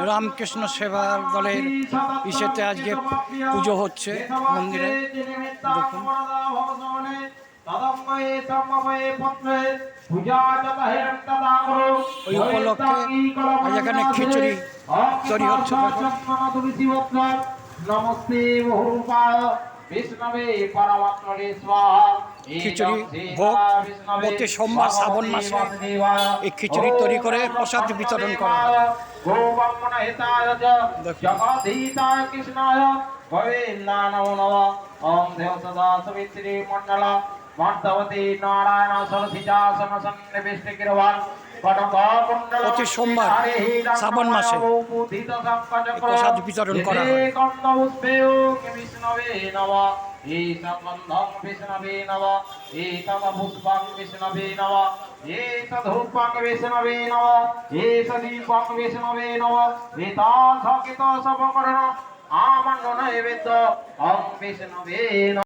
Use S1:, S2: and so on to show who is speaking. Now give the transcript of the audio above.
S1: রামকৃষ্ণ সেবা দলের ইসেতে আজকে পুজো হচ্ছে মন্দিরে। দেখুন ওই উপলক্ষে আজ এখানে খিচুড়ি তৈরি হচ্ছে। খিচুড়ি ভোগ প্রতি সোমবার শ্রাবণ মাসে এই খিচুড়ি তৈরি করে প্রসাদ বিতরণ করা হয়। প্রতি সোমবার শ্রাবণ মাসে প্রসাদ বিতরণ করা হয়।
S2: ईशबन्धं विष्णवे नव ईशदपुष्पं विष्णवे नव ईशधूपं विष्णवे नव ईशदीपं विष्णवे नव एतासकितसपकरण आमन्नो नैवेद्य ॐ विष्णवे नमः।